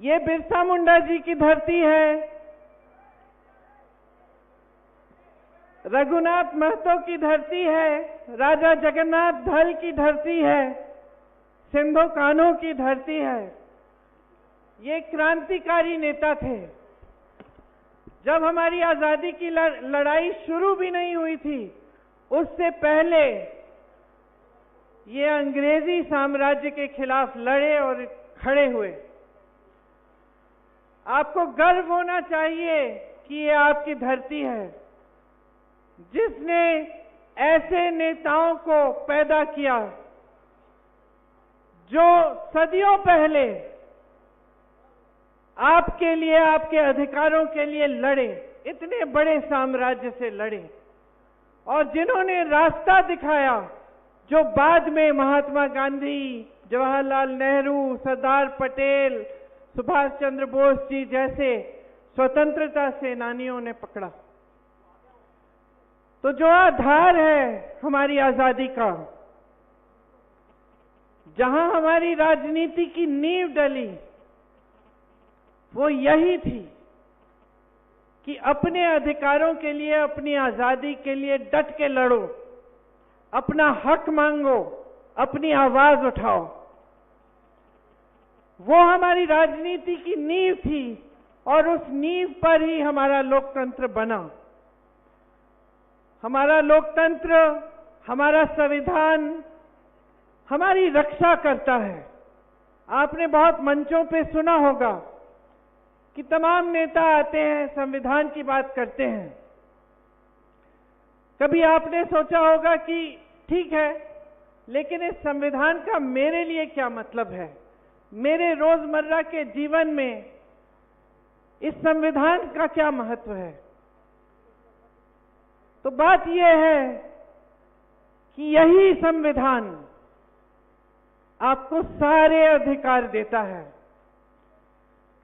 ये बिरसा मुंडा जी की धरती है, रघुनाथ महतो की धरती है, राजा जगन्नाथ धल की धरती है, सिंधो कान्हो की धरती है। ये क्रांतिकारी नेता थे। जब हमारी आजादी की लड़ाई शुरू भी नहीं हुई थी, उससे पहले ये अंग्रेजी साम्राज्य के खिलाफ लड़े और खड़े हुए। आपको गर्व होना चाहिए कि ये आपकी धरती है, जिसने ऐसे नेताओं को पैदा किया जो सदियों पहले आपके लिए, आपके अधिकारों के लिए लड़े, इतने बड़े साम्राज्य से लड़े, और जिन्होंने रास्ता दिखाया जो बाद में महात्मा गांधी, जवाहरलाल नेहरू, सरदार पटेल, सुभाष चंद्र बोस जी जैसे स्वतंत्रता सेनानियों ने पकड़ा। तो जो आधार है हमारी आजादी का, जहां हमारी राजनीति की नींव डली, वो यही थी कि अपने अधिकारों के लिए, अपनी आजादी के लिए डट के लड़ो, अपना हक मांगो, अपनी आवाज उठाओ। वो हमारी राजनीति की नींव थी और उस नींव पर ही हमारा लोकतंत्र बना। हमारा लोकतंत्र, हमारा संविधान हमारी रक्षा करता है। आपने बहुत मंचों पे सुना होगा कि तमाम नेता आते हैं, संविधान की बात करते हैं। कभी आपने सोचा होगा कि ठीक है, लेकिन इस संविधान का मेरे लिए क्या मतलब है, मेरे रोजमर्रा के जीवन में इस संविधान का क्या महत्व है? तो बात यह है कि यही संविधान आपको सारे अधिकार देता है।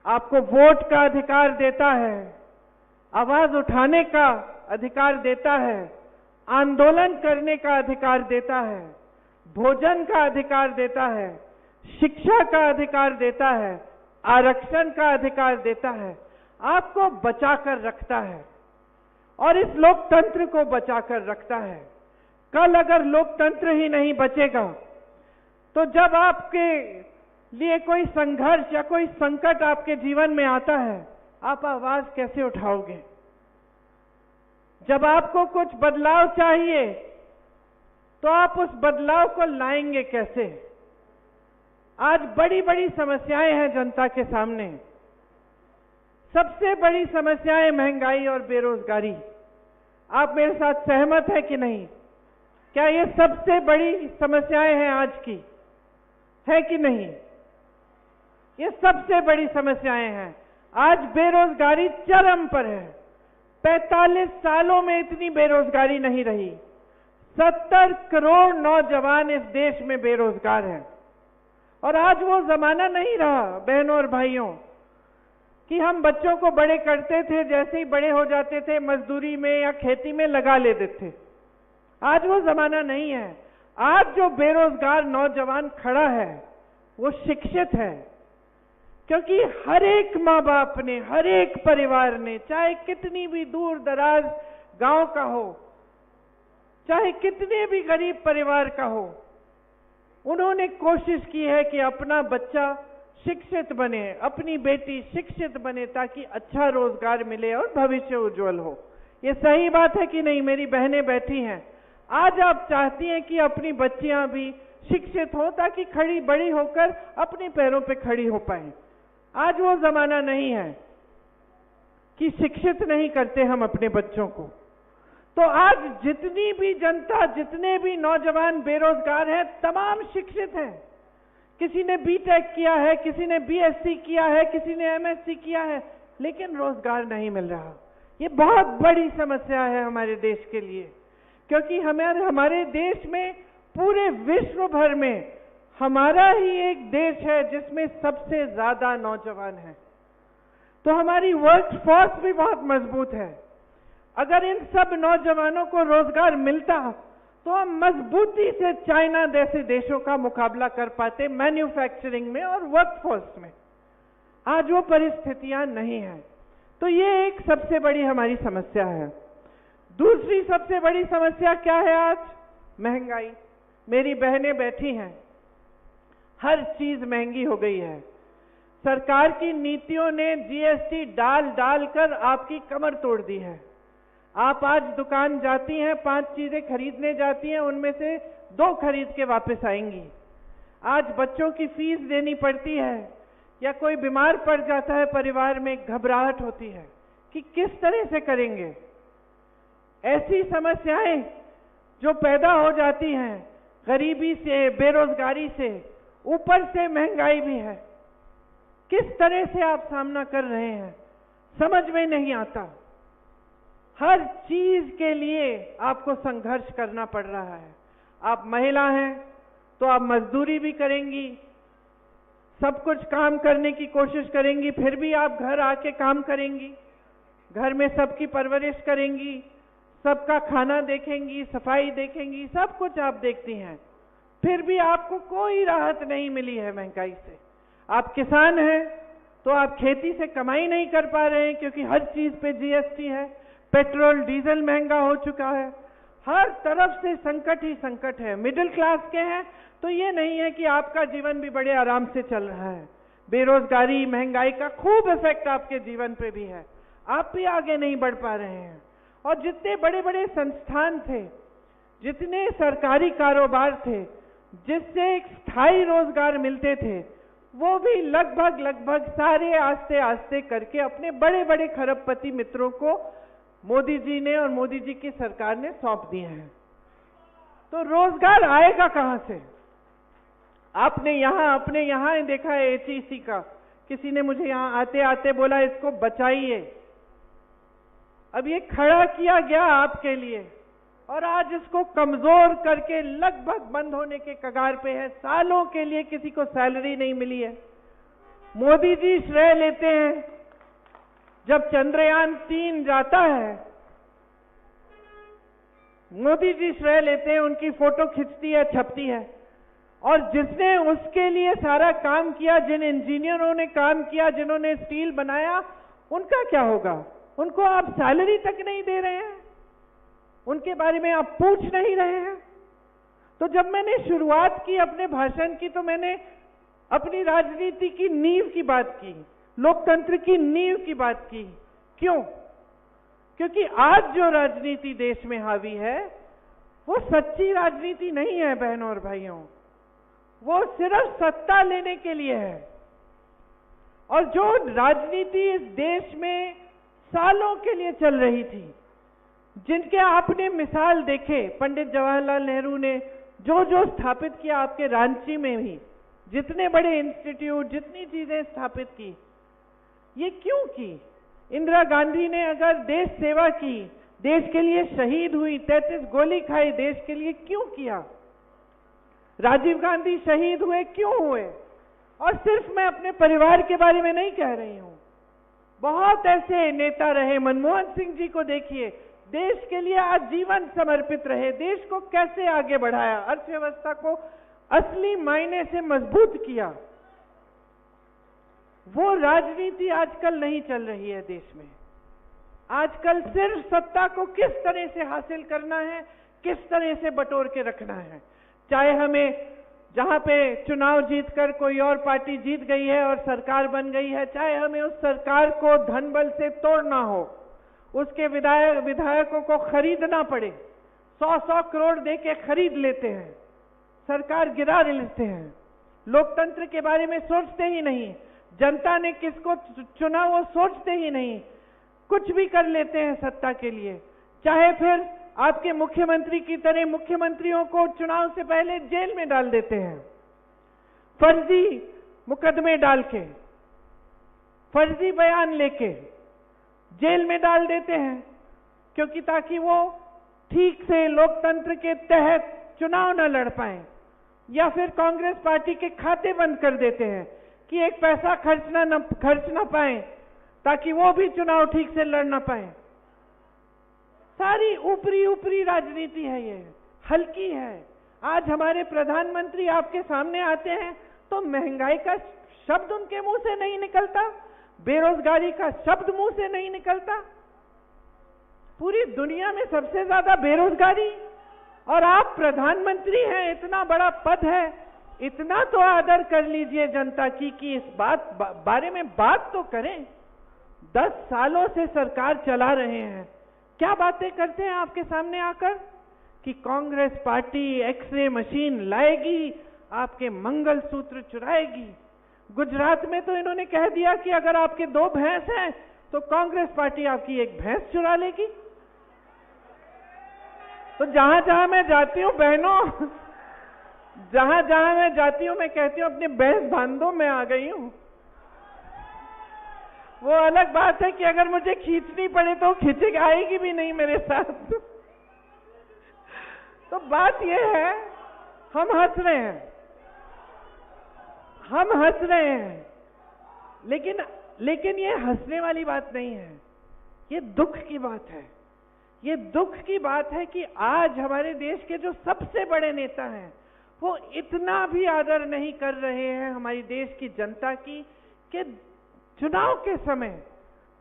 आपको वोट का अधिकार देता है, आवाज उठाने का अधिकार देता है, आंदोलन करने का अधिकार देता है, भोजन का अधिकार देता है, शिक्षा का अधिकार देता है, आरक्षण का अधिकार देता है। आपको बचाकर रखता है और इस लोकतंत्र को बचाकर रखता है। कल अगर लोकतंत्र ही नहीं बचेगा तो जब आपके लिए कोई संघर्ष या कोई संकट आपके जीवन में आता है, आप आवाज कैसे उठाओगे? जब आपको कुछ बदलाव चाहिए तो आप उस बदलाव को लाएंगे कैसे? आज बड़ी बड़ी समस्याएं हैं जनता के सामने। सबसे बड़ी समस्याएं महंगाई और बेरोजगारी। आप मेरे साथ सहमत है कि नहीं? क्या ये सबसे बड़ी समस्याएं हैं आज की, है कि नहीं? ये सबसे बड़ी समस्याएं हैं। आज बेरोजगारी चरम पर है। 45 सालों में इतनी बेरोजगारी नहीं रही। 70 करोड़ नौजवान इस देश में बेरोजगार हैं। और आज वो जमाना नहीं रहा बहनों और भाइयों कि हम बच्चों को बड़े करते थे, जैसे ही बड़े हो जाते थे मजदूरी में या खेती में लगा लेते थे। आज वो जमाना नहीं है। आज जो बेरोजगार नौजवान खड़ा है वो शिक्षित है, क्योंकि हर एक माँ बाप ने, हर एक परिवार ने, चाहे कितनी भी दूर दराज गांव का हो, चाहे कितने भी गरीब परिवार का हो, उन्होंने कोशिश की है कि अपना बच्चा शिक्षित बने, अपनी बेटी शिक्षित बने, ताकि अच्छा रोजगार मिले और भविष्य उज्जवल हो। ये सही बात है कि नहीं? मेरी बहनें बैठी हैं, आज आप चाहती हैं कि अपनी बच्चियां भी शिक्षित हो ताकि बड़ी होकर अपने पैरों पे खड़ी हो पाए। आज वो जमाना नहीं है कि शिक्षित नहीं करते हम अपने बच्चों को। तो आज जितनी भी जनता, जितने भी नौजवान बेरोजगार हैं, तमाम शिक्षित हैं। किसी ने बीटेक किया है, किसी ने बीएससी किया है, किसी ने एमएससी किया है, लेकिन रोजगार नहीं मिल रहा। ये बहुत बड़ी समस्या है हमारे देश के लिए, क्योंकि हमारे देश में, पूरे विश्व भर में हमारा ही एक देश है जिसमें सबसे ज्यादा नौजवान हैं। तो हमारी वर्क फोर्स भी बहुत मजबूत है। अगर इन सब नौजवानों को रोजगार मिलता तो हम मजबूती से चाइना जैसे देशों का मुकाबला कर पाते मैन्युफैक्चरिंग में और वर्कफोर्स में। आज वो परिस्थितियां नहीं है। तो ये एक सबसे बड़ी हमारी समस्या है। दूसरी सबसे बड़ी समस्या क्या है आज? महंगाई। मेरी बहनें बैठी हैं, हर चीज महंगी हो गई है। सरकार की नीतियों ने जीएसटी डाल डाल कर आपकी कमर तोड़ दी है। आप आज दुकान जाती हैं, 5 चीजें खरीदने जाती हैं, उनमें से 2 खरीद के वापस आएंगी। आज बच्चों की फीस देनी पड़ती है, या कोई बीमार पड़ जाता है परिवार में, घबराहट होती है कि किस तरह से करेंगे। ऐसी समस्याएं जो पैदा हो जाती हैं गरीबी से, बेरोजगारी से, ऊपर से महंगाई भी है, किस तरह से आप सामना कर रहे हैं समझ में नहीं आता। हर चीज के लिए आपको संघर्ष करना पड़ रहा है। आप महिला हैं तो आप मजदूरी भी करेंगी, सब कुछ काम करने की कोशिश करेंगी, फिर भी आप घर आके काम करेंगी, घर में सबकी परवरिश करेंगी, सबका खाना देखेंगी, सफाई देखेंगी, सब कुछ आप देखती हैं, फिर भी आपको कोई राहत नहीं मिली है महंगाई से। आप किसान हैं तो आप खेती से कमाई नहीं कर पा रहे हैं क्योंकि हर चीज पे जीएसटी है, पेट्रोल डीजल महंगा हो चुका है, हर तरफ से संकट ही संकट है। मिडिल क्लास के हैं तो ये नहीं है कि आपका जीवन भी बड़े आराम से चल रहा है। बेरोजगारी, महंगाई का खूब इफेक्ट आपके जीवन पे भी है, आप भी आगे नहीं बढ़ पा रहे हैं। और जितने बड़े बड़े संस्थान थे, जितने सरकारी कारोबार थे जिससे एक स्थायी रोजगार मिलते थे, वो भी लगभग सारे आस्ते आस्ते करके अपने बड़े बड़े खरबपति मित्रों को मोदी जी ने और मोदी जी की सरकार ने सौंप दिए हैं। तो रोजगार आएगा कहां से? आपने अपने यहां ही देखा है एचईसी का, किसी ने मुझे यहां आते आते बोला इसको बचाइए। अब ये खड़ा किया गया आपके लिए और आज इसको कमजोर करके लगभग बंद होने के कगार पे है। सालों के लिए किसी को सैलरी नहीं मिली है। मोदी जी श्रेय लेते हैं। जब चंद्रयान 3 जाता है, मोदी जी श्रेय लेते हैं, उनकी फोटो खिंचती है, छपती है। और जिसने उसके लिए सारा काम किया, जिन इंजीनियरों ने काम किया, जिन्होंने स्टील बनाया, उनका क्या होगा? उनको आप सैलरी तक नहीं दे रहे हैं, उनके बारे में आप पूछ नहीं रहे हैं। तो जब मैंने शुरुआत की अपने भाषण की, तो मैंने अपनी राजनीति की नींव की बात की, लोकतंत्र की नींव की बात की। क्यों? क्योंकि आज जो राजनीति देश में हावी है वो सच्ची राजनीति नहीं है बहनों और भाइयों, वो सिर्फ सत्ता लेने के लिए है। और जो राजनीति इस देश में सालों के लिए चल रही थी, जिनके आपने मिसाल देखे, पंडित जवाहरलाल नेहरू ने जो जो स्थापित किया, आपके रांची में भी जितने बड़े इंस्टीट्यूट, जितनी चीजें स्थापित की, ये क्यों की? इंदिरा गांधी ने अगर देश सेवा की, देश के लिए शहीद हुई, 33 गोली खाई, देश के लिए क्यों किया? राजीव गांधी शहीद हुए, क्यों हुए? और सिर्फ मैं अपने परिवार के बारे में नहीं कह रही हूं, बहुत ऐसे नेता रहे। मनमोहन सिंह जी को देखिए, देश के लिए आजीवन समर्पित रहे, देश को कैसे आगे बढ़ाया, अर्थव्यवस्था को असली मायने से मजबूत किया। वो राजनीति आजकल नहीं चल रही है देश में। आजकल सिर्फ सत्ता को किस तरह से हासिल करना है, किस तरह से बटोर के रखना है। चाहे हमें जहां पे चुनाव जीतकर कोई और पार्टी जीत गई है और सरकार बन गई है, चाहे हमें उस सरकार को धन बल से तोड़ना हो, उसके विधायकों को खरीदना पड़े, 100-100 करोड़ देके खरीद लेते हैं, सरकार गिरा लेते हैं, लोकतंत्र के बारे में सोचते ही नहीं, जनता ने किसको चुना वो सोचते ही नहीं, कुछ भी कर लेते हैं सत्ता के लिए। चाहे फिर आपके मुख्यमंत्री की तरह मुख्यमंत्रियों को चुनाव से पहले जेल में डाल देते हैं, फर्जी मुकदमे डाल के, फर्जी बयान लेके जेल में डाल देते हैं, क्योंकि ताकि वो ठीक से लोकतंत्र के तहत चुनाव न लड़ पाए। या फिर कांग्रेस पार्टी के खाते बंद कर देते हैं कि एक पैसा खर्च ना पाए, ताकि वो भी चुनाव ठीक से लड़ ना पाए। सारी ऊपरी राजनीति है, ये हल्की है। आज हमारे प्रधानमंत्री आपके सामने आते हैं तो महंगाई का शब्द उनके मुंह से नहीं निकलता, बेरोजगारी का शब्द मुंह से नहीं निकलता। पूरी दुनिया में सबसे ज्यादा बेरोजगारी, और आप प्रधानमंत्री हैं, इतना बड़ा पद है, इतना तो आदर कर लीजिए जनता की कि इस बारे में बात तो करें। 10 सालों से सरकार चला रहे हैं, क्या बातें करते हैं आपके सामने आकर कि कांग्रेस पार्टी एक्सरे मशीन लाएगी, आपके मंगलसूत्र चुराएगी। गुजरात में तो इन्होंने कह दिया कि अगर आपके 2 भैंस हैं तो कांग्रेस पार्टी आपकी 1 भैंस चुरा लेगी। तो जहां जहां मैं जाती हूं बहनों, जहां जहां मैं जाती हूं मैं कहती हूं अपने भैंस बांध दो, मैं आ गई हूं। वो अलग बात है कि अगर मुझे खींचनी पड़े तो खींच आएगी भी नहीं मेरे साथ। तो बात ये है, हम हंस रहे हैं, हम हंस रहे हैं, लेकिन ये हंसने वाली बात नहीं है, ये दुख की बात है। ये दुख की बात है कि आज हमारे देश के जो सबसे बड़े नेता हैं वो इतना भी आदर नहीं कर रहे हैं हमारी देश की जनता की, कि चुनाव के समय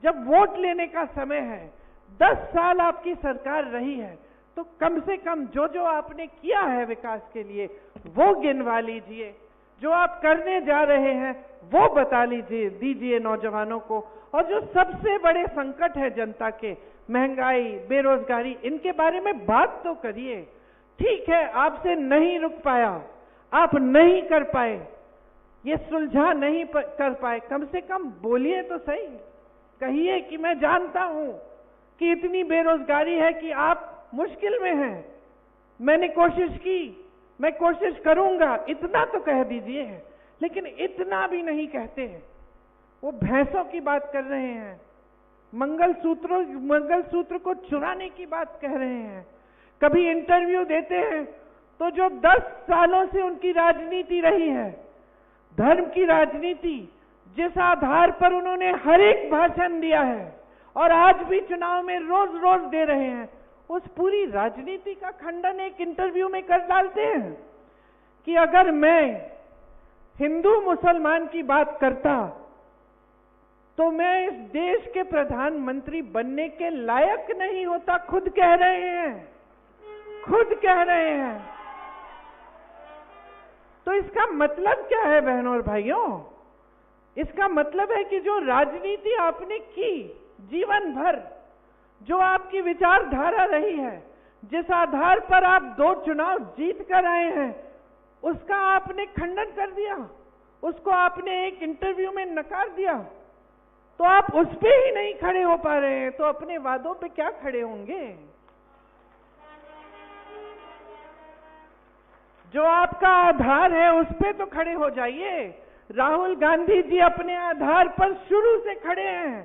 जब वोट लेने का समय है, 10 साल आपकी सरकार रही है, तो कम से कम जो जो आपने किया है विकास के लिए वो गिनवा लीजिए, जो आप करने जा रहे हैं वो बता दीजिए नौजवानों को। और जो सबसे बड़े संकट है जनता के, महंगाई, बेरोजगारी, इनके बारे में बात तो करिए। ठीक है, आपसे नहीं रुक पाया, आप नहीं कर पाए, ये सुलझा नहीं कर पाए, कम से कम बोलिए तो सही, कहिए कि मैं जानता हूं कि इतनी बेरोजगारी है कि आप मुश्किल में हैं, मैंने कोशिश की, मैं कोशिश करूंगा, इतना तो कह दीजिए। लेकिन इतना भी नहीं कहते हैं, वो भैंसों की बात कर रहे हैं, मंगलसूत्र को चुराने की बात कह रहे हैं। कभी इंटरव्यू देते हैं तो जो 10 सालों से उनकी राजनीति रही है, धर्म की राजनीति, जिस आधार पर उन्होंने हर एक भाषण दिया है और आज भी चुनाव में रोज रोज दे रहे हैं, उस पूरी राजनीति का खंडन एक इंटरव्यू में कर डालते हैं कि अगर मैं हिंदू मुसलमान की बात करता तो मैं इस देश के प्रधानमंत्री बनने के लायक नहीं होता। खुद कह रहे हैं, खुद कह रहे हैं। तो इसका मतलब क्या है बहनों और भाइयों? इसका मतलब है कि जो राजनीति आपने की जीवन भर, जो आपकी विचारधारा रही है, जिस आधार पर आप 2 चुनाव जीत कर आए हैं, उसका आपने खंडन कर दिया, उसको आपने एक इंटरव्यू में नकार दिया। तो आप उस पे ही नहीं खड़े हो पा रहे हैं तो अपने वादों पे क्या खड़े होंगे? जो आपका आधार है उस पे तो खड़े हो जाइए। राहुल गांधी जी अपने आधार पर शुरू से खड़े हैं।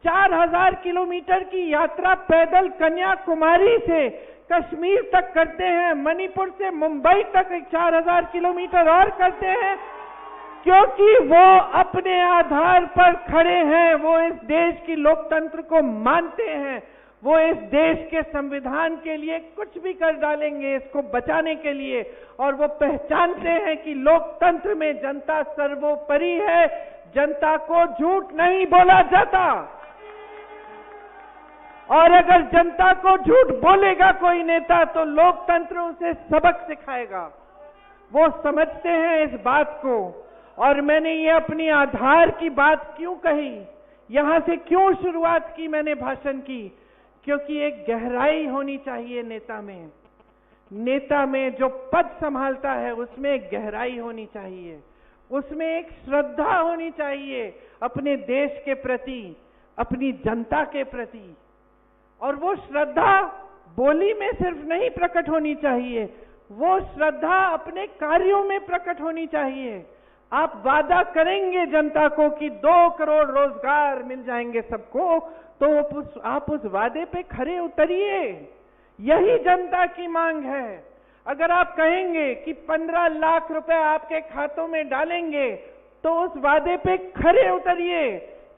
4000 किलोमीटर की यात्रा पैदल कन्याकुमारी से कश्मीर तक करते हैं, मणिपुर से मुंबई तक 4000 किलोमीटर और करते हैं, क्योंकि वो अपने आधार पर खड़े हैं। वो इस देश की लोकतंत्र को मानते हैं, वो इस देश के संविधान के लिए कुछ भी कर डालेंगे इसको बचाने के लिए, और वो पहचानते हैं कि लोकतंत्र में जनता सर्वोपरि है, जनता को झूठ नहीं बोला जाता। और अगर जनता को झूठ बोलेगा कोई नेता तो लोकतंत्र उसे सबक सिखाएगा। वो समझते हैं इस बात को। और मैंने ये अपनी आधार की बात क्यों कही, यहां से क्यों शुरुआत की मैंने भाषण की, क्योंकि एक गहराई होनी चाहिए नेता में। नेता में जो पद संभालता है उसमें एक गहराई होनी चाहिए, उसमें एक श्रद्धा होनी चाहिए अपने देश के प्रति, अपनी जनता के प्रति। और वो श्रद्धा बोली में सिर्फ नहीं प्रकट होनी चाहिए, वो श्रद्धा अपने कार्यों में प्रकट होनी चाहिए। आप वादा करेंगे जनता को कि 2 करोड़ रोजगार मिल जाएंगे सबको, तो आप उस वादे पे खरे उतरिए। यही जनता की मांग है। अगर आप कहेंगे कि 15 लाख रुपए आपके खातों में डालेंगे, तो उस वादे पे खरे उतरिए।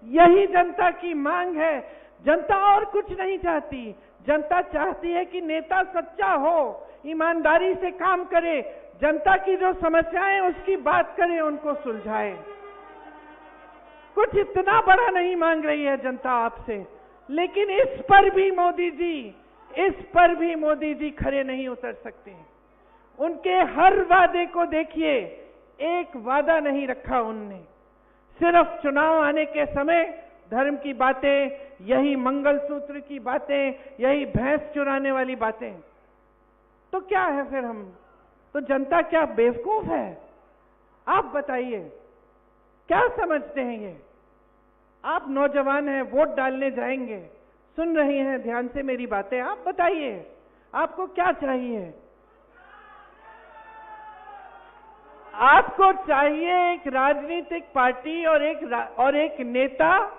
यही जनता की मांग है। जनता और कुछ नहीं चाहती। जनता चाहती है कि नेता सच्चा हो, ईमानदारी से काम करे, जनता की जो समस्याएं उसकी बात करे, उनको सुलझाए। कुछ इतना बड़ा नहीं मांग रही है जनता आपसे, लेकिन इस पर भी मोदी जी खरे नहीं उतर सकते। उनके हर वादे को देखिए, एक वादा नहीं रखा उनने। सिर्फ चुनाव आने के समय धर्म की बातें, यही मंगलसूत्र की बातें, यही भैंस चुराने वाली बातें। तो क्या है फिर हम? तो जनता क्या बेवकूफ है? आप बताइए, क्या समझते हैं ये? आप नौजवान हैं, वोट डालने जाएंगे, सुन रही हैं ध्यान से मेरी बातें। आप बताइए, आपको क्या चाहिए? आपको चाहिए एक राजनीतिक पार्टी और एक नेता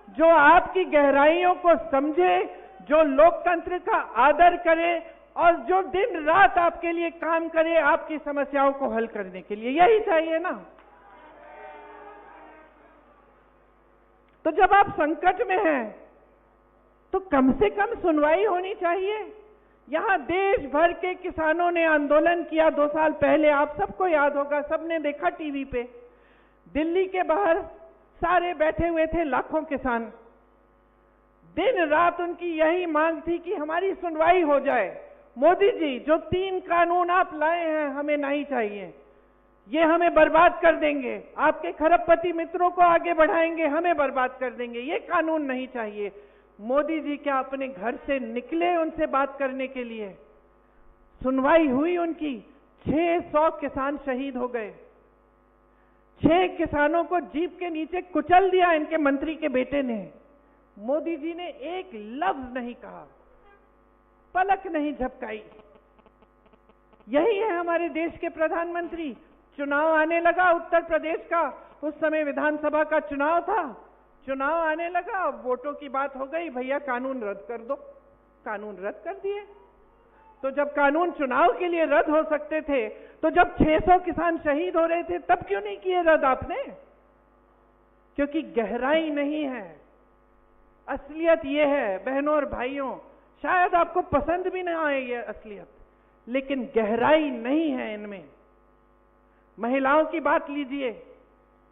जो आपकी गहराइयों को समझे, जो लोकतंत्र का आदर करे और जो दिन रात आपके लिए काम करे, आपकी समस्याओं को हल करने के लिए। यही चाहिए ना? तो जब आप संकट में हैं तो कम से कम सुनवाई होनी चाहिए। यहां देश भर के किसानों ने आंदोलन किया 2 साल पहले, आप सबको याद होगा, सबने देखा टीवी पे। दिल्ली के बाहर सारे बैठे हुए थे, लाखों किसान। दिन रात उनकी यही मांग थी कि हमारी सुनवाई हो जाए। मोदी जी, जो 3 कानून आप लाए हैं हमें नहीं चाहिए, ये हमें बर्बाद कर देंगे, आपके खरबपति मित्रों को आगे बढ़ाएंगे, हमें बर्बाद कर देंगे, ये कानून नहीं चाहिए। मोदी जी क्या अपने घर से निकले उनसे बात करने के लिए? सुनवाई हुई उनकी, 600 किसान शहीद हो गए। 6 किसानों को जीप के नीचे कुचल दिया इनके मंत्री के बेटे ने। मोदी जी ने एक लफ्ज नहीं कहा, पलक नहीं झपकाई। यही है हमारे देश के प्रधानमंत्री। चुनाव आने लगा उत्तर प्रदेश का, उस समय विधानसभा का चुनाव था। चुनाव आने लगा, वोटों की बात हो गई, भैया कानून रद्द कर दो। कानून रद्द कर दिए। तो जब कानून चुनाव के लिए रद्द हो सकते थे, तो जब 600 किसान शहीद हो रहे थे, तब क्यों नहीं किए रद्द आपने? क्योंकि गहराई नहीं है। असलियत ये है बहनों और भाइयों, शायद आपको पसंद भी ना आए ये असलियत, लेकिन गहराई नहीं है इनमें। महिलाओं की बात लीजिए,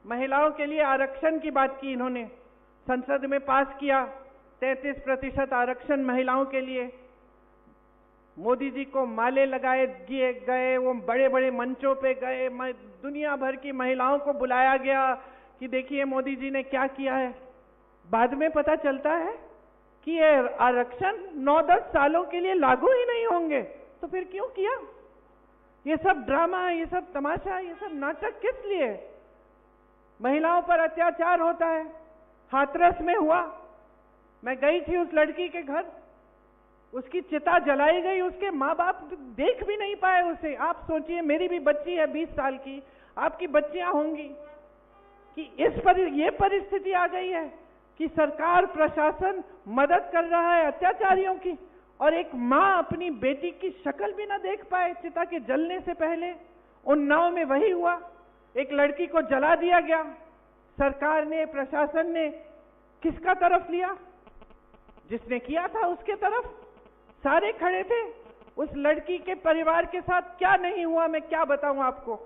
महिलाओं के लिए आरक्षण की बात की इन्होंने, संसद में पास किया 33% आरक्षण महिलाओं के लिए। मोदी जी को माले लगाए गए, वो बड़े बड़े मंचों पे गए, दुनिया भर की महिलाओं को बुलाया गया कि देखिए मोदी जी ने क्या किया है। बाद में पता चलता है कि ये आरक्षण 9-10 सालों के लिए लागू ही नहीं होंगे। तो फिर क्यों किया? ये सब ड्रामा, ये सब तमाशा, ये सब नाटक किस लिए? महिलाओं पर अत्याचार होता है। हाथरस में हुआ, मैं गई थी उस लड़की के घर, उसकी चिता जलाई गई, उसके माँ बाप देख भी नहीं पाए उसे। आप सोचिए, मेरी भी बच्ची है 20 साल की, आपकी बच्चियां होंगी, कि ये परिस्थिति आ गई है कि सरकार प्रशासन मदद कर रहा है अत्याचारियों की, और एक माँ अपनी बेटी की शक्ल भी ना देख पाए चिता के जलने से पहले। उन्नाव में वही हुआ, एक लड़की को जला दिया गया। सरकार ने, प्रशासन ने किसका तरफ लिया? जिसने किया था उसके तरफ सारे खड़े थे। उस लड़की के परिवार के साथ क्या नहीं हुआ मैं क्या बताऊं आपको।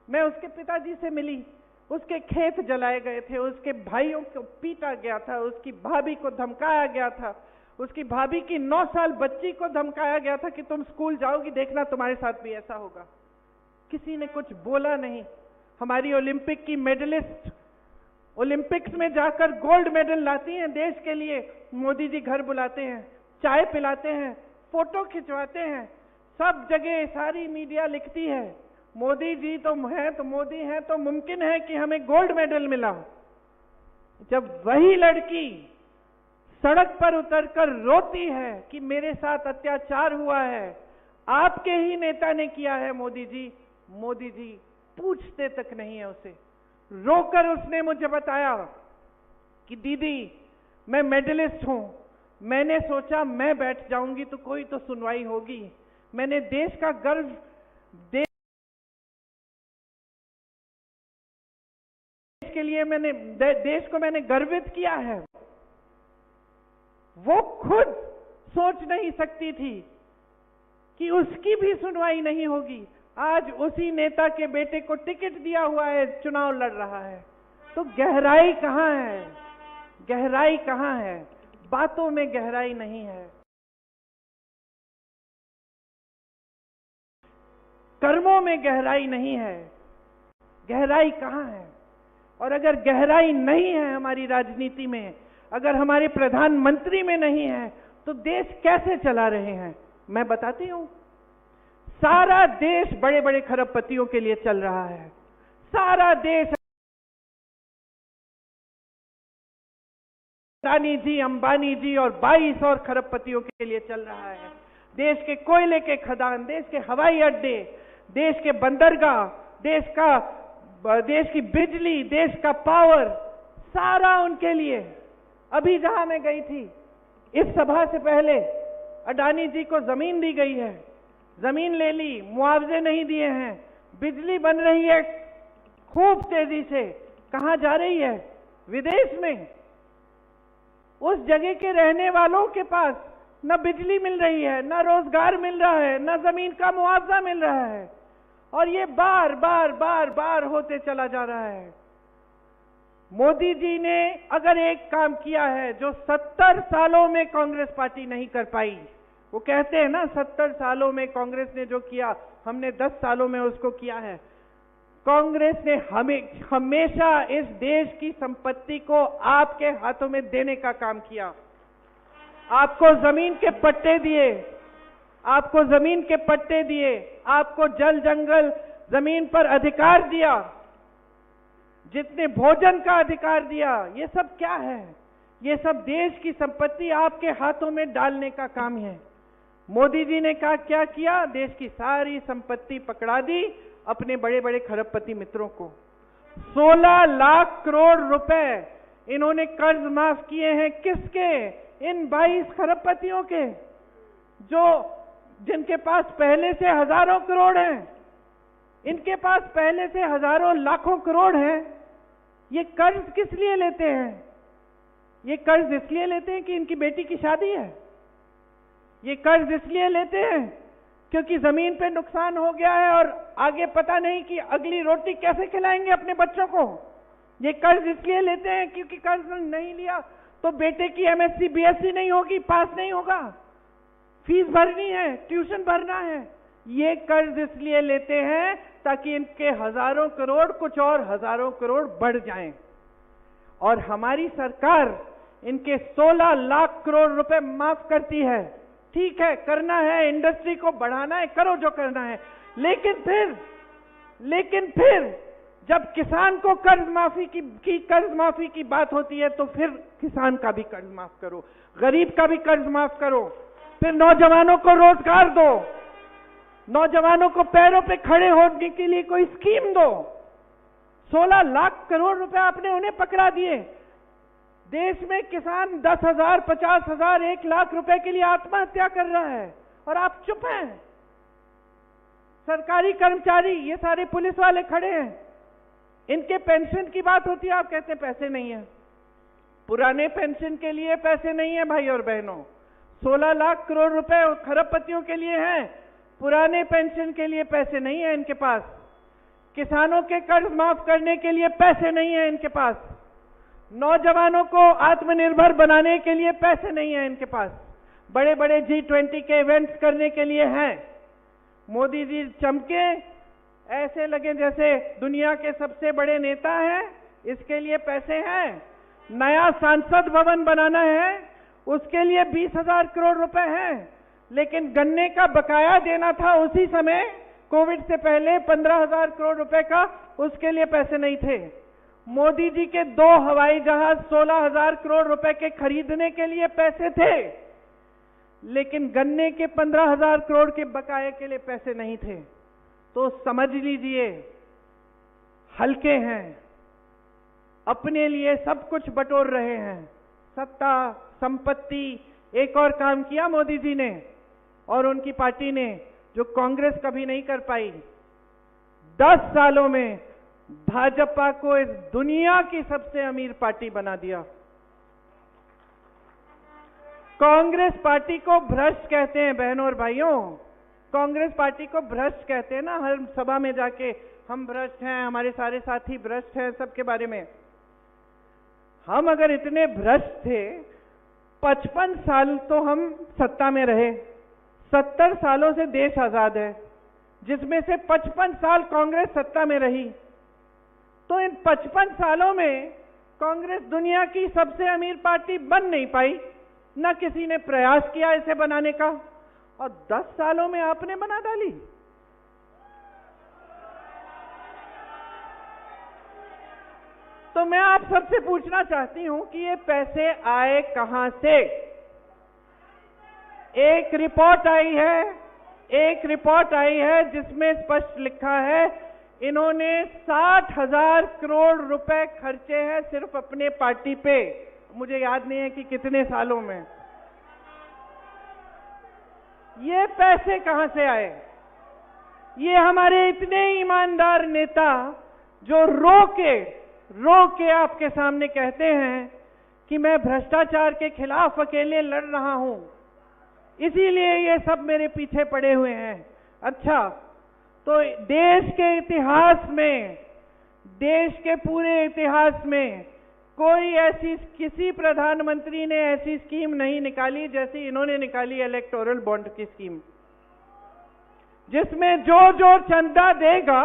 मैं उसके पिताजी से मिली, उसके खेत जलाए गए थे, उसके भाइयों को पीटा गया था, उसकी भाभी को धमकाया गया था, उसकी भाभी की 9 साल बच्ची को धमकाया गया था कि तुम स्कूल जाओगी, देखना तुम्हारे साथ भी ऐसा होगा। किसी ने कुछ बोला नहीं। हमारी ओलंपिक की मेडलिस्ट ओलंपिक्स में जाकर गोल्ड मेडल लाती हैं देश के लिए, मोदी जी घर बुलाते हैं, चाय पिलाते हैं, फोटो खिंचवाते हैं, सब जगह सारी मीडिया लिखती है मोदी जी तो हैं, तो मोदी हैं तो मुमकिन है कि हमें गोल्ड मेडल मिला। जब वही लड़की सड़क पर उतरकर रोती है कि मेरे साथ अत्याचार हुआ है, आपके ही नेता ने किया है मोदी जी पूछते तक नहीं है उसे। रोकर उसने मुझे बताया कि दीदी मैं मेडलिस्ट हूं, मैंने सोचा मैं बैठ जाऊंगी तो कोई तो सुनवाई होगी। मैंने देश का गर्व, देश के लिए मैंने देश को मैंने गर्वित किया है। वो खुद सोच नहीं सकती थी कि उसकी भी सुनवाई नहीं होगी। आज उसी नेता के बेटे को टिकट दिया हुआ है, चुनाव लड़ रहा है। तो गहराई कहाँ है? गहराई कहाँ है? बातों में गहराई नहीं है, कर्मों में गहराई नहीं है। गहराई कहाँ है? और अगर गहराई नहीं है हमारी राजनीति में, अगर हमारे प्रधानमंत्री में नहीं है, तो देश कैसे चला रहे हैं? मैं बताती हूं। सारा देश बड़े बड़े खरबपतियों के लिए चल रहा है। सारा देश अडानी जी, अंबानी जी और 22 और खरबपतियों के लिए चल रहा है। देश के कोयले के खदान, देश के हवाई अड्डे, देश के बंदरगाह, देश की बिजली, देश का पावर, सारा उनके लिए। अभी जहां मैं गई थी, इस सभा से पहले अडानी जी को जमीन दी गई है, जमीन ले ली, मुआवजे नहीं दिए हैं, बिजली बन रही है खूब तेजी से। कहां जा रही है? विदेश में। उस जगह के रहने वालों के पास न बिजली मिल रही है, न रोजगार मिल रहा है, न जमीन का मुआवजा मिल रहा है, और ये बार बार बार बार होते चला जा रहा है। मोदी जी ने अगर एक काम किया है जो 70 सालों में कांग्रेस पार्टी नहीं कर पाई, वो कहते हैं ना 70 सालों में कांग्रेस ने जो किया, हमने 10 सालों में उसको किया है। कांग्रेस ने हमेशा इस देश की संपत्ति को आपके हाथों में देने का काम किया। आपको जमीन के पट्टे दिए, आपको जमीन के पट्टे दिए, आपको जल जंगल जमीन पर अधिकार दिया, जितने भोजन का अधिकार दिया। ये सब क्या है? ये सब देश की संपत्ति आपके हाथों में डालने का काम है। मोदी जी ने क्या किया? देश की सारी संपत्ति पकड़ा दी अपने बड़े बड़े खरबपति मित्रों को। 16 लाख करोड़ रुपए इन्होंने कर्ज माफ किए हैं। किसके? इन 22 खरबपतियों के, जिनके पास पहले से हजारों करोड़ हैं। इनके पास पहले से हजारों लाखों करोड़ हैं। ये कर्ज किस लिए लेते हैं? ये कर्ज इसलिए लेते हैं कि इनकी बेटी की शादी है। ये कर्ज इसलिए लेते हैं क्योंकि जमीन पे नुकसान हो गया है और आगे पता नहीं कि अगली रोटी कैसे खिलाएंगे अपने बच्चों को। ये कर्ज इसलिए लेते हैं क्योंकि कर्ज नहीं लिया तो बेटे की एमएससी बीएससी नहीं होगी, पास नहीं होगा, फीस भरनी है, ट्यूशन भरना है। ये कर्ज इसलिए लेते हैं ताकि इनके हजारों करोड़ कुछ और हजारों करोड़ बढ़ जाएं। और हमारी सरकार इनके 16 लाख करोड़ रुपए माफ करती है। ठीक है, करना है, इंडस्ट्री को बढ़ाना है, करो जो करना है, लेकिन फिर जब किसान को कर्ज माफी की बात होती है तो फिर किसान का भी कर्ज माफ करो, गरीब का भी कर्ज माफ करो, फिर नौजवानों को रोजगार दो, नौजवानों को पैरों पे खड़े होने के लिए कोई स्कीम दो। 16 लाख करोड़ रुपए आपने उन्हें पकड़ा दिए। देश में किसान 10,000, 50,000, 1 लाख रुपए के लिए आत्महत्या कर रहा है और आप चुप हैं। सरकारी कर्मचारी, ये सारे पुलिस वाले खड़े हैं, इनके पेंशन की बात होती है, आप कहते हैं पैसे नहीं है। पुराने पेंशन के लिए पैसे नहीं है भाई और बहनों। 16 लाख करोड़ रुपए खरबपतियों के लिए हैं, पुराने पेंशन के लिए पैसे नहीं है इनके पास। किसानों के कर्ज माफ करने के लिए पैसे नहीं है इनके पास। नौजवानों को आत्मनिर्भर बनाने के लिए पैसे नहीं है इनके पास। बड़े बड़े G20 के इवेंट्स करने के लिए हैं। मोदी जी चमके, ऐसे लगे जैसे दुनिया के सबसे बड़े नेता हैं, इसके लिए पैसे हैं। नया सांसद भवन बनाना है, उसके लिए 20,000 करोड़ रुपए हैं। लेकिन गन्ने का बकाया देना था उसी समय, कोविड से पहले 15,000 करोड़ रुपए का, उसके लिए पैसे नहीं थे। मोदी जी के 2 हवाई जहाज 16,000 करोड़ रुपए के खरीदने के लिए पैसे थे, लेकिन गन्ने के 15,000 करोड़ के बकाये के लिए पैसे नहीं थे। तो समझ लीजिए, हल्के हैं, अपने लिए सब कुछ बटोर रहे हैं, सत्ता, संपत्ति। एक और काम किया मोदी जी ने और उनकी पार्टी ने जो कांग्रेस कभी नहीं कर पाई। 10 सालों में भाजपा को इस दुनिया की सबसे अमीर पार्टी बना दिया। कांग्रेस पार्टी को भ्रष्ट कहते हैं बहनों और भाइयों, कांग्रेस पार्टी को भ्रष्ट कहते हैं ना, हर सभा में जाके हम भ्रष्ट हैं, हमारे सारे साथी भ्रष्ट हैं, सबके बारे में। हम अगर इतने भ्रष्ट थे, 55 साल तो हम सत्ता में रहे, 70 सालों से देश आजाद है, जिसमें से 55 साल कांग्रेस सत्ता में रही। तो इन 55 सालों में कांग्रेस दुनिया की सबसे अमीर पार्टी बन नहीं पाई, न किसी ने प्रयास किया इसे बनाने का, और 10 सालों में आपने बना डाली। तो मैं आप सबसे पूछना चाहती हूं कि ये पैसे आए कहां से? एक रिपोर्ट आई है जिसमें स्पष्ट लिखा है इन्होंने 60,000 करोड़ रुपए खर्चे हैं सिर्फ अपने पार्टी पे। मुझे याद नहीं है कि कितने सालों में। ये पैसे कहां से आए? ये हमारे इतने ईमानदार नेता जो रो के आपके सामने कहते हैं कि मैं भ्रष्टाचार के खिलाफ अकेले लड़ रहा हूं, इसीलिए ये सब मेरे पीछे पड़े हुए हैं। अच्छा, तो देश के इतिहास में, देश के पूरे इतिहास में कोई ऐसी, किसी प्रधानमंत्री ने ऐसी स्कीम नहीं निकाली जैसी इन्होंने निकाली, इलेक्टोरल बॉन्ड की स्कीम, जिसमें जो चंदा देगा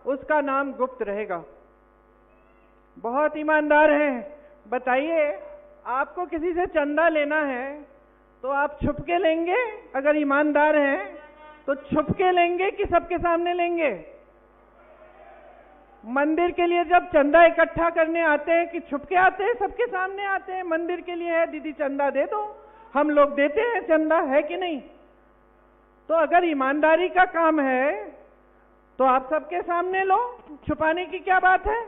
उसका नाम गुप्त रहेगा। बहुत ईमानदार हैं। बताइए, आपको किसी से चंदा लेना है तो आप छुप के लेंगे? अगर ईमानदार हैं तो छुप के लेंगे कि सबके सामने लेंगे? मंदिर के लिए जब चंदा इकट्ठा करने आते हैं कि छुप के आते हैं, सबके सामने आते हैं? मंदिर के लिए है, दीदी चंदा दे दो, हम लोग देते हैं चंदा, है कि नहीं? तो अगर ईमानदारी का काम है तो आप सबके सामने लो, छुपाने की क्या बात है?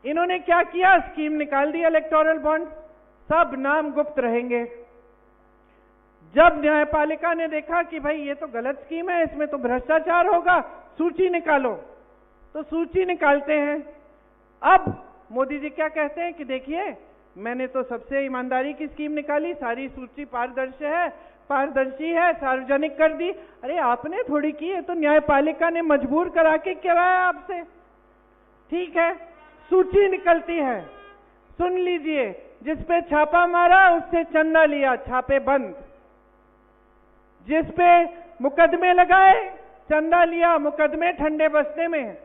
इन्होंने क्या किया? स्कीम निकाल दी इलेक्टोरल बॉन्ड, सब नाम गुप्त रहेंगे। जब न्यायपालिका ने देखा कि भाई ये तो गलत स्कीम है, इसमें तो भ्रष्टाचार होगा, सूची निकालो, तो सूची निकालते हैं। अब मोदी जी क्या कहते हैं कि देखिए, मैंने तो सबसे ईमानदारी की स्कीम निकाली, सारी सूची पारदर्शी है, सार्वजनिक कर दी। अरे आपने थोड़ी की है, तो न्यायपालिका ने मजबूर करा के कराया आपसे। ठीक है, सूची निकलती है, सुन लीजिए, जिसपे छापा मारा उससे चंदा लिया, छापे बंद। जिसपे मुकदमे लगाए, चंदा लिया, मुकदमे ठंडे बस्ते में।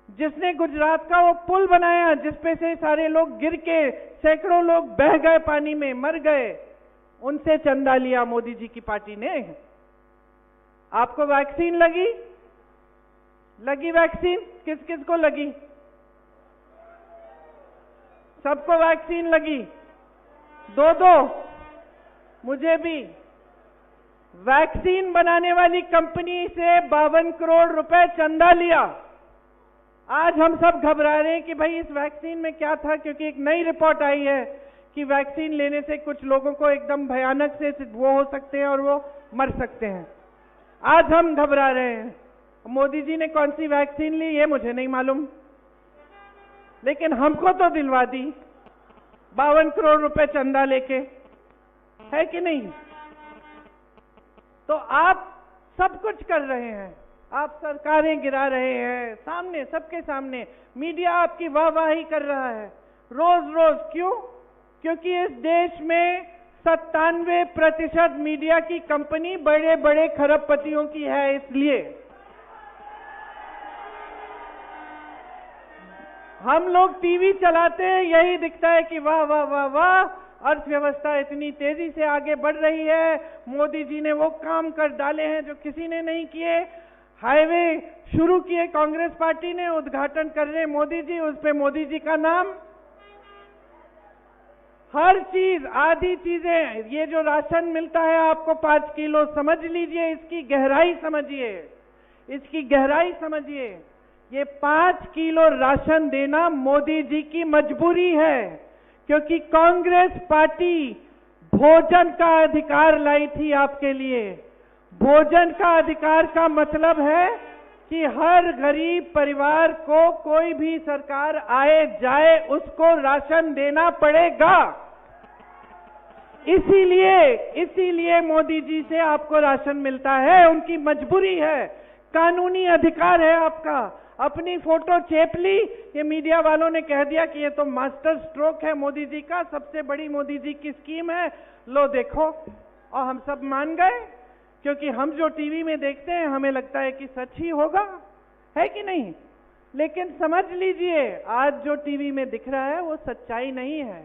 जिसने गुजरात का वो पुल बनाया जिसपे से सारे लोग गिर के, सैकड़ों लोग बह गए, पानी में मर गए, उनसे चंदा लिया मोदी जी की पार्टी ने। आपको वैक्सीन लगी वैक्सीन, किस किस को लगी? सबको वैक्सीन लगी, दो, मुझे भी। वैक्सीन बनाने वाली कंपनी से 52 करोड़ रुपए चंदा लिया। आज हम सब घबरा रहे हैं कि भाई इस वैक्सीन में क्या था, क्योंकि एक नई रिपोर्ट आई है कि वैक्सीन लेने से कुछ लोगों को एकदम भयानक से वो हो सकते हैं और वो मर सकते हैं। आज हम घबरा रहे हैं। मोदी जी ने कौन सी वैक्सीन ली ये मुझे नहीं मालूम, लेकिन हमको तो दिलवा दी 52 करोड़ रुपए चंदा लेके, है कि नहीं? तो आप सब कुछ कर रहे हैं, आप सरकारें गिरा रहे हैं, सामने, सबके सामने मीडिया आपकी वाहवाही कर रहा है रोज रोज। क्यों? क्योंकि इस देश में 97% मीडिया की कंपनी बड़े बड़े खरबपतियों की है, इसलिए हम लोग टीवी चलाते हैं, यही दिखता है कि वाह वाह वाह वाह, अर्थव्यवस्था इतनी तेजी से आगे बढ़ रही है, मोदी जी ने वो काम कर डाले हैं जो किसी ने नहीं किए। हाईवे शुरू किए कांग्रेस पार्टी ने, उद्घाटन कर रहे मोदी जी, उस पे मोदी जी का नाम। हर चीज, आधी चीजें, ये जो राशन मिलता है आपको 5 किलो, समझ लीजिए, इसकी गहराई समझिए, इसकी गहराई समझिए। ये 5 किलो राशन देना मोदी जी की मजबूरी है, क्योंकि कांग्रेस पार्टी भोजन का अधिकार लाई थी आपके लिए। भोजन का अधिकार का मतलब है कि हर गरीब परिवार को, कोई भी सरकार आए जाए, उसको राशन देना पड़ेगा। इसीलिए मोदी जी से आपको राशन मिलता है, उनकी मजबूरी है, कानूनी अधिकार है आपका। अपनी फोटो चेप ली, ये मीडिया वालों ने कह दिया कि ये तो मास्टर स्ट्रोक है मोदी जी का, सबसे बड़ी मोदी जी की स्कीम है, लो देखो। और हम सब मान गए, क्योंकि हम जो टीवी में देखते हैं हमें लगता है कि सच ही होगा, है कि नहीं? लेकिन समझ लीजिए, आज जो टीवी में दिख रहा है वो सच्चाई नहीं है,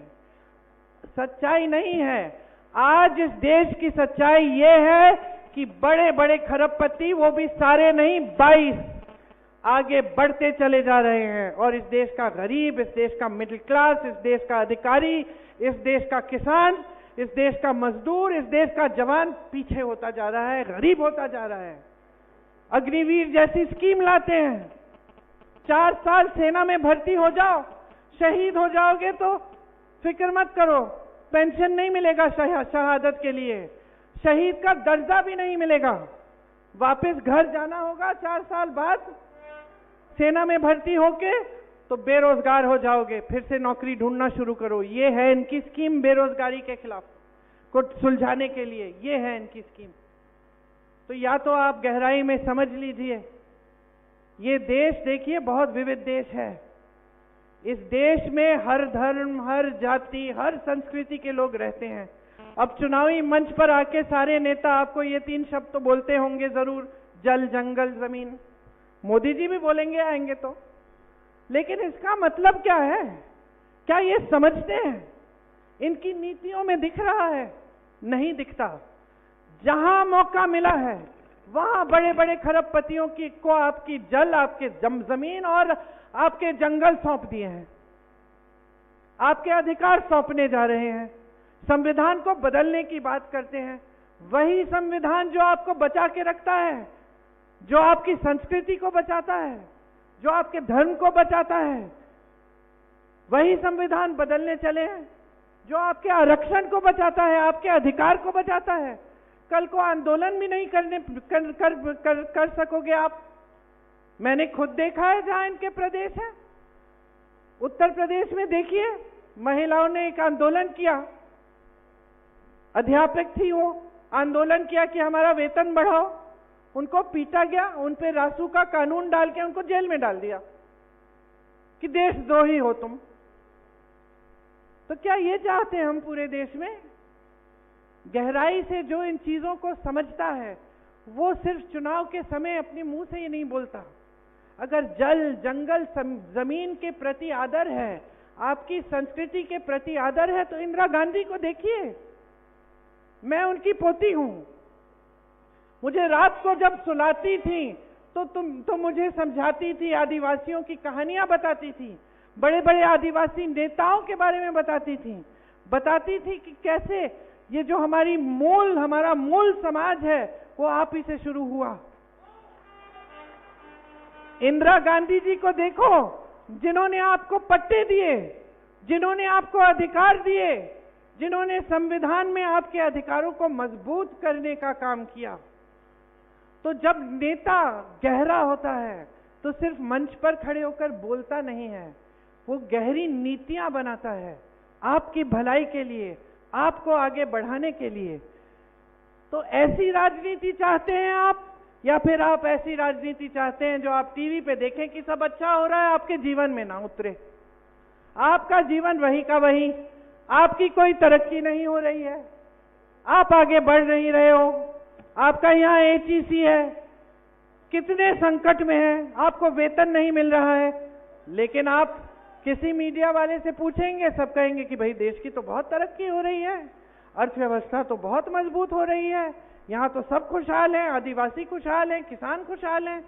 सच्चाई नहीं है। आज इस देश की सच्चाई ये है कि बड़े बड़े खरबपति, वो भी सारे नहीं 22, आगे बढ़ते चले जा रहे हैं, और इस देश का गरीब, इस देश का मिडिल क्लास, इस देश का अधिकारी, इस देश का किसान, इस देश का मजदूर, इस देश का जवान पीछे होता जा रहा है, गरीब होता जा रहा है। अग्निवीर जैसी स्कीम लाते हैं, 4 साल सेना में भर्ती हो जाओ, शहीद हो जाओगे तो फिक्र मत करो, पेंशन नहीं मिलेगा शहादत के लिए, शहीद का दर्जा भी नहीं मिलेगा, वापस घर जाना होगा 4 साल बाद सेना में भर्ती होके, तो बेरोजगार हो जाओगे, फिर से नौकरी ढूंढना शुरू करो। ये है इनकी स्कीम बेरोजगारी के खिलाफ को सुलझाने के लिए, ये है इनकी स्कीम। तो या तो आप गहराई में समझ लीजिए, ये देश देखिए बहुत विविध देश है। इस देश में हर धर्म, हर जाति, हर संस्कृति के लोग रहते हैं। अब चुनावी मंच पर आके सारे नेता आपको ये 3 शब्द तो बोलते होंगे जरूर, जल, जंगल, जमीन। मोदी जी भी बोलेंगे आएंगे तो, लेकिन इसका मतलब क्या है? क्या ये समझते हैं? इनकी नीतियों में दिख रहा है? नहीं दिखता। जहां मौका मिला है वहां बड़े बड़े खरबपतियों को आपकी जल, आपके जमीन और आपके जंगल सौंप दिए हैं, आपके अधिकार सौंपने जा रहे हैं। संविधान को बदलने की बात करते हैं, वही संविधान जो आपको बचा के रखता है, जो आपकी संस्कृति को बचाता है, जो आपके धर्म को बचाता है, वही संविधान बदलने चले हैं जो आपके आरक्षण को बचाता है, आपके अधिकार को बचाता है। कल को आंदोलन भी नहीं कर सकोगे आप। मैंने खुद देखा है जहां इनके प्रदेश है, उत्तर प्रदेश में देखिए, महिलाओं ने एक आंदोलन किया, अध्यापक थी वो, आंदोलन किया कि हमारा वेतन बढ़ाओ, उनको पीटा गया, उन पे रासू का कानून डाल के उनको जेल में डाल दिया कि देशद्रोही हो तुम। तो क्या ये चाहते हैं हम पूरे देश में? गहराई से जो इन चीजों को समझता है वो सिर्फ चुनाव के समय अपने मुंह से ही नहीं बोलता। अगर जल, जंगल, जमीन के प्रति आदर है, आपकी संस्कृति के प्रति आदर है, तो इंदिरा गांधी को देखिए, मैं उनकी पोती हूं। मुझे रात को जब सुलाती थी तो मुझे समझाती थी, आदिवासियों की कहानियां बताती थी, बड़े बड़े आदिवासी नेताओं के बारे में बताती थी कि कैसे ये जो हमारा मूल समाज है वो आप ही से शुरू हुआ। इंदिरा गांधी जी को देखो, जिन्होंने आपको पट्टे दिए, जिन्होंने आपको अधिकार दिए, जिन्होंने संविधान में आपके अधिकारों को मजबूत करने का काम किया। तो जब नेता गहरा होता है तो सिर्फ मंच पर खड़े होकर बोलता नहीं है, वो गहरी नीतियां बनाता है आपकी भलाई के लिए, आपको आगे बढ़ाने के लिए। तो ऐसी राजनीति चाहते हैं आप, या फिर आप ऐसी राजनीति चाहते हैं जो आप टीवी पे देखें कि सब अच्छा हो रहा है, आपके जीवन में ना उतरे, आपका जीवन वही का वही, आपकी कोई तरक्की नहीं हो रही है, आप आगे बढ़ नहीं रहे हो, आपका यहाँ HEC है, कितने संकट में है, आपको वेतन नहीं मिल रहा है, लेकिन आप किसी मीडिया वाले से पूछेंगे, सब कहेंगे कि भाई देश की तो बहुत तरक्की हो रही है, अर्थव्यवस्था तो बहुत मजबूत हो रही है, यहाँ तो सब खुशहाल हैं, आदिवासी खुशहाल हैं, किसान खुशहाल हैं।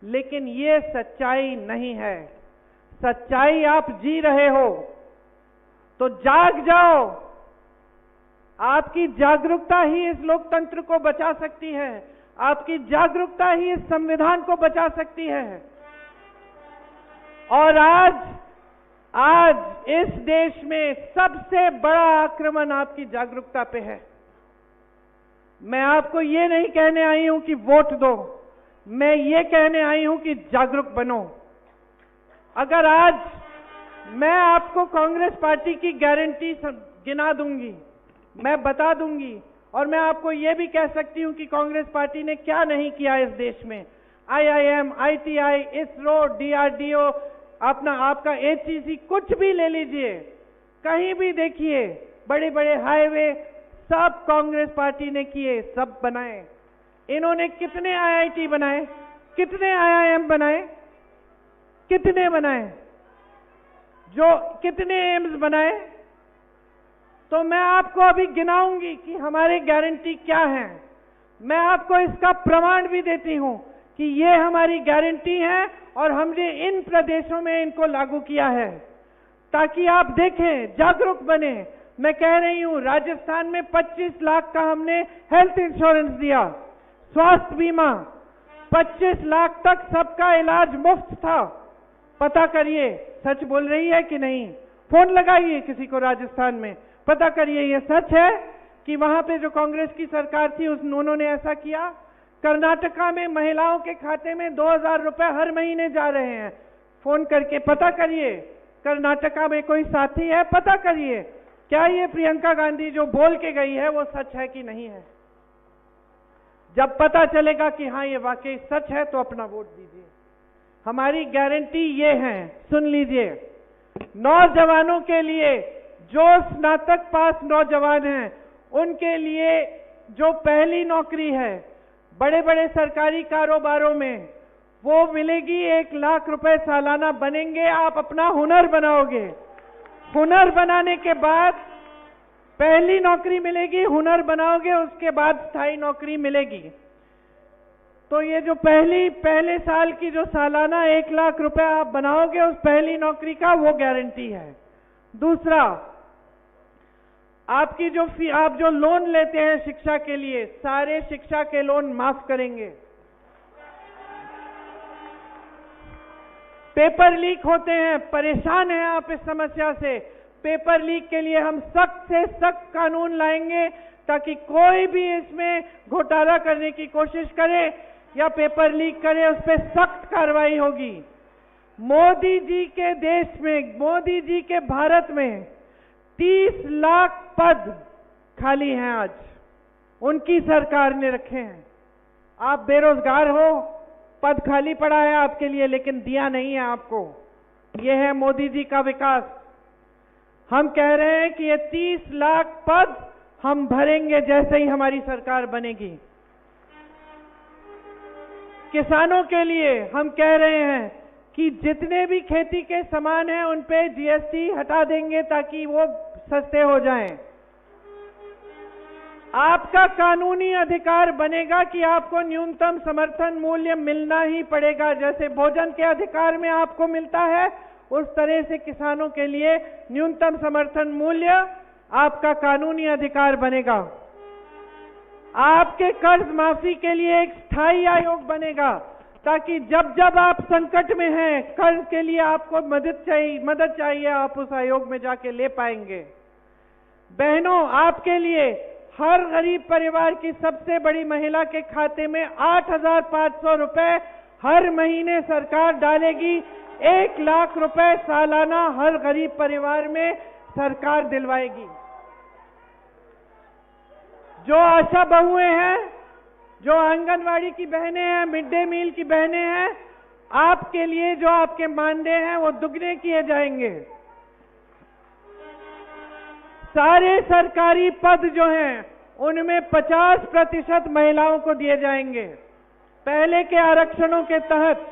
लेकिन ये सच्चाई नहीं है। सच्चाई आप जी रहे हो तो जाग जाओ। आपकी जागरूकता ही इस लोकतंत्र को बचा सकती है, आपकी जागरूकता ही इस संविधान को बचा सकती है। और आज इस देश में सबसे बड़ा आक्रमण आपकी जागरूकता पे है। मैं आपको ये नहीं कहने आई हूं कि वोट दो, मैं ये कहने आई हूं कि जागरूक बनो। अगर आज मैं आपको कांग्रेस पार्टी की गारंटी गिना दूंगी, मैं बता दूंगी, और मैं आपको ये भी कह सकती हूं कि कांग्रेस पार्टी ने क्या नहीं किया इस देश में। IIM, ITI, इसरो, DRDO, अपना आपका HEC, कुछ भी ले लीजिए, कहीं भी देखिए, बड़े बड़े हाईवे सब कांग्रेस पार्टी ने किए, सब बनाए। इन्होंने कितने IIT बनाए, कितने IIM बनाए, कितने बनाए, जो कितने एम्स बनाए? तो मैं आपको अभी गिनाऊंगी कि हमारी गारंटी क्या है। मैं आपको इसका प्रमाण भी देती हूं कि ये हमारी गारंटी है और हमने इन प्रदेशों में इनको लागू किया है, ताकि आप देखें, जागरूक बने। मैं कह रही हूं, राजस्थान में 25 लाख का हमने हेल्थ इंश्योरेंस दिया, स्वास्थ्य बीमा, 25 लाख तक सबका इलाज मुफ्त था। पता करिए, सच बोल रही है कि नहीं? फोन लगाइए किसी को राजस्थान में, पता करिए ये सच है कि वहां पे जो कांग्रेस की सरकार थी उन्होंने ऐसा किया। कर्नाटका में महिलाओं के खाते में 2000 रुपए हर महीने जा रहे हैं। फोन करके पता करिए, कर्नाटका में कोई साथी है, पता करिए क्या ये प्रियंका गांधी जो बोल के गई है वो सच है कि नहीं है। जब पता चलेगा कि हाँ ये वाकई सच है तो अपना वोट दीजिए। हमारी गारंटी ये है, सुन लीजिए। नौजवानों के लिए, जो स्नातक पास नौजवान हैं, उनके लिए जो पहली नौकरी है बड़े बड़े सरकारी कारोबारों में, वो मिलेगी। 1 लाख रुपए सालाना बनेंगे। आप अपना हुनर बनाओगे, हुनर बनाने के बाद पहली नौकरी मिलेगी, हुनर बनाओगे, उसके बाद स्थायी नौकरी मिलेगी। तो ये जो पहले साल की जो सालाना 1 लाख रुपए आप बनाओगे, उस पहली नौकरी का वो गारंटी है। दूसरा, आपकी आप जो लोन लेते हैं शिक्षा के लिए, सारे शिक्षा के लोन माफ करेंगे। पेपर लीक होते हैं, परेशान हैं आप इस समस्या से। पेपर लीक के लिए हम सख्त से सख्त कानून लाएंगे, ताकि कोई भी इसमें घोटाला करने की कोशिश करे या पेपर लीक करे, उस पर सख्त कार्रवाई होगी। मोदी जी के देश में, मोदी जी के भारत में 30 लाख पद खाली हैं आज, उनकी सरकार ने रखे हैं। आप बेरोजगार हो, पद खाली पड़ा है आपके लिए, लेकिन दिया नहीं है आपको। यह है मोदी जी का विकास। हम कह रहे हैं कि ये 30 लाख पद हम भरेंगे जैसे ही हमारी सरकार बनेगी। किसानों के लिए हम कह रहे हैं कि जितने भी खेती के सामान हैं उन पे GST हटा देंगे, ताकि वो सस्ते हो जाएं। आपका कानूनी अधिकार बनेगा कि आपको न्यूनतम समर्थन मूल्य मिलना ही पड़ेगा। जैसे भोजन के अधिकार में आपको मिलता है, उस तरह से किसानों के लिए न्यूनतम समर्थन मूल्य आपका कानूनी अधिकार बनेगा। आपके कर्ज माफी के लिए एक स्थायी आयोग बनेगा, ताकि जब जब आप संकट में हैं, कर्ज के लिए आपको मदद चाहिए, आप उस आयोग में जाके ले पाएंगे। बहनों, आपके लिए हर गरीब परिवार की सबसे बड़ी महिला के खाते में 8,500 रुपए हर महीने सरकार डालेगी। 1 लाख रुपए सालाना हर गरीब परिवार में सरकार दिलवाएगी। जो आशा बहुएं हैं, जो आंगनवाड़ी की बहनें हैं, मिड डे मील की बहनें हैं, आपके लिए जो आपके मानदेय हैं वो दुगने किए जाएंगे। सारे सरकारी पद जो हैं उनमें 50% महिलाओं को दिए जाएंगे। पहले के आरक्षणों के तहत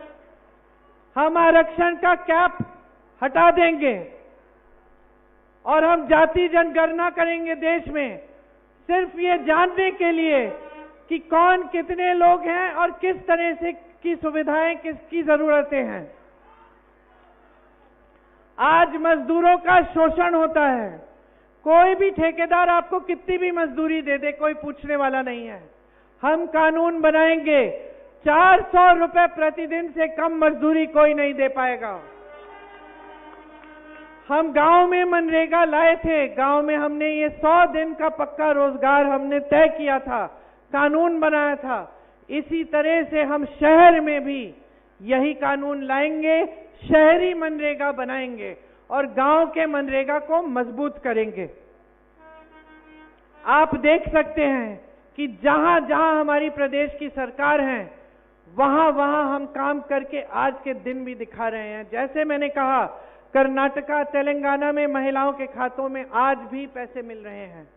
हम आरक्षण का कैप हटा देंगे और हम जाति जनगणना करेंगे देश में, सिर्फ ये जानने के लिए कि कौन कितने लोग हैं और किस तरह से की सुविधाएं, किसकी जरूरतें हैं। आज मजदूरों का शोषण होता है। कोई भी ठेकेदार आपको कितनी भी मजदूरी दे दे, कोई पूछने वाला नहीं है। हम कानून बनाएंगे, 400 रुपए प्रतिदिन से कम मजदूरी कोई नहीं दे पाएगा। हम गांव में मनरेगा लाए थे, गांव में हमने ये 100 दिन का पक्का रोजगार हमने तय किया था, कानून बनाया था। इसी तरह से हम शहर में भी यही कानून लाएंगे, शहरी मनरेगा बनाएंगे और गांव के मनरेगा को मजबूत करेंगे। आप देख सकते हैं कि जहां जहां हमारी प्रदेश की सरकार है, वहां वहां हम काम करके आज के दिन भी दिखा रहे हैं। जैसे मैंने कहा, कर्नाटका, तेलंगाना में महिलाओं के खातों में आज भी पैसे मिल रहे हैं।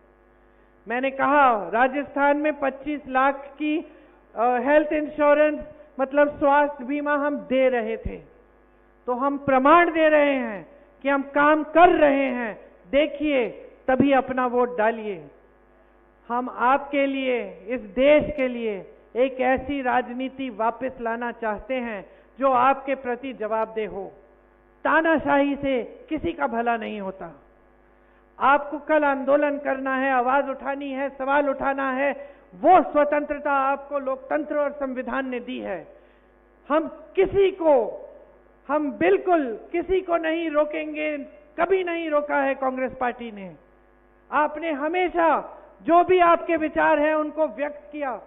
मैंने कहा राजस्थान में 25 लाख की हेल्थ इंश्योरेंस मतलब स्वास्थ्य बीमा हम दे रहे थे। तो हम प्रमाण दे रहे हैं कि हम काम कर रहे हैं। देखिए, तभी अपना वोट डालिए। हम आपके लिए, इस देश के लिए एक ऐसी राजनीति वापस लाना चाहते हैं जो आपके प्रति जवाबदेह हो। तानाशाही से किसी का भला नहीं होता। आपको कल आंदोलन करना है, आवाज उठानी है, सवाल उठाना है, वो स्वतंत्रता आपको लोकतंत्र और संविधान ने दी है। हम बिल्कुल किसी को नहीं रोकेंगे, कभी नहीं रोका है कांग्रेस पार्टी ने। आपने हमेशा जो भी आपके विचार हैं उनको व्यक्त किया,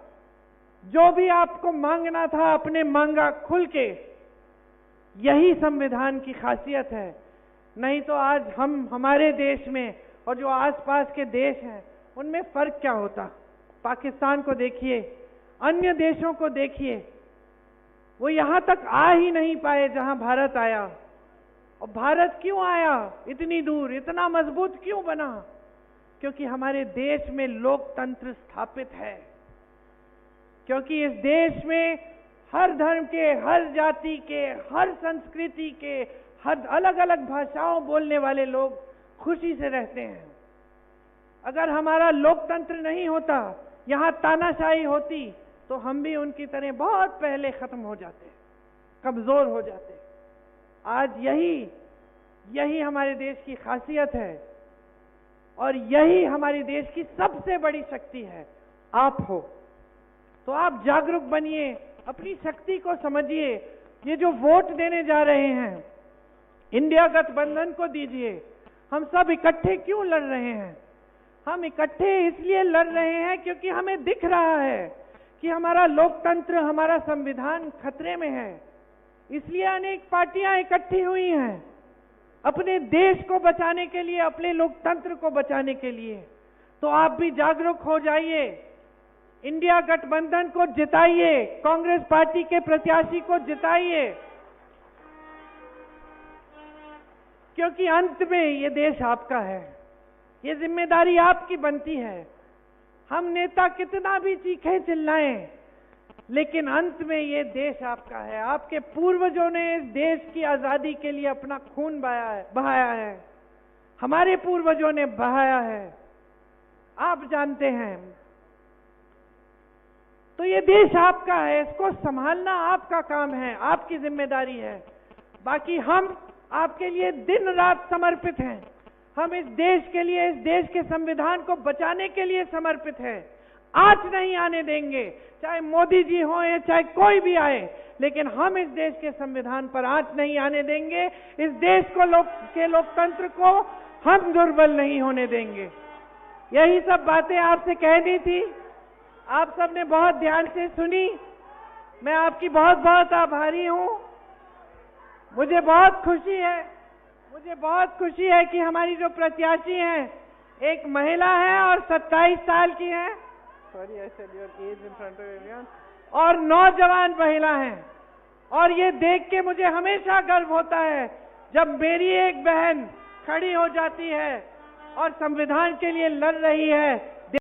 जो भी आपको मांगना था आपने मांगा खुल के। यही संविधान की खासियत है। नहीं तो आज हमारे देश में और जो आसपास के देश हैं उनमें फर्क क्या होता। पाकिस्तान को देखिए, अन्य देशों को देखिए, वो यहां तक आ ही नहीं पाए जहां भारत आया। और भारत क्यों आया इतनी दूर, इतना मजबूत क्यों बना? क्योंकि हमारे देश में लोकतंत्र स्थापित है। क्योंकि इस देश में हर धर्म के, हर जाति के, हर संस्कृति के, हर अलग अलग भाषाओं बोलने वाले लोग खुशी से रहते हैं। अगर हमारा लोकतंत्र नहीं होता, यहां तानाशाही होती, तो हम भी उनकी तरह बहुत पहले खत्म हो जाते, कमजोर हो जाते। आज यही हमारे देश की खासियत है और यही हमारे देश की सबसे बड़ी शक्ति है। आप हो तो आप जागरूक बनिए, अपनी शक्ति को समझिए। ये जो वोट देने जा रहे हैं, इंडिया गठबंधन को दीजिए। हम सब इकट्ठे क्यों लड़ रहे हैं? हम इकट्ठे इसलिए लड़ रहे हैं क्योंकि हमें दिख रहा है कि हमारा लोकतंत्र, हमारा संविधान खतरे में है। इसलिए अनेक पार्टियां इकट्ठी हुई हैं अपने देश को बचाने के लिए, अपने लोकतंत्र को बचाने के लिए। तो आप भी जागरूक हो जाइए, इंडिया गठबंधन को जिताइए, कांग्रेस पार्टी के प्रत्याशी को जिताइए, क्योंकि अंत में ये देश आपका है। ये जिम्मेदारी आपकी बनती है। हम नेता कितना भी चीखें चिल्लाएं, लेकिन अंत में ये देश आपका है। आपके पूर्वजों ने इस देश की आजादी के लिए अपना खून बहाया है। हमारे पूर्वजों ने बहाया है, आप जानते हैं। तो ये देश आपका है, इसको संभालना आपका काम है, आपकी जिम्मेदारी है। बाकी हम आपके लिए दिन रात समर्पित हैं। हम इस देश के लिए, इस देश के संविधान को बचाने के लिए समर्पित हैं। आंच नहीं आने देंगे, चाहे मोदी जी हो या चाहे कोई भी आए, लेकिन हम इस देश के संविधान पर आंच नहीं आने देंगे। इस देश को लोकतंत्र को हम दुर्बल नहीं होने देंगे। यही सब बातें आपसे कहनी थी। आप सबने बहुत ध्यान से सुनी। मैं आपकी बहुत बहुत आभारी हूं। मुझे बहुत खुशी है कि हमारी जो प्रत्याशी हैं, एक महिला है और 27 साल की है, sorry I said your age in front of everyone, और नौजवान महिला हैं। और ये देख के मुझे हमेशा गर्व होता है जब मेरी एक बहन खड़ी हो जाती है और संविधान के लिए लड़ रही है।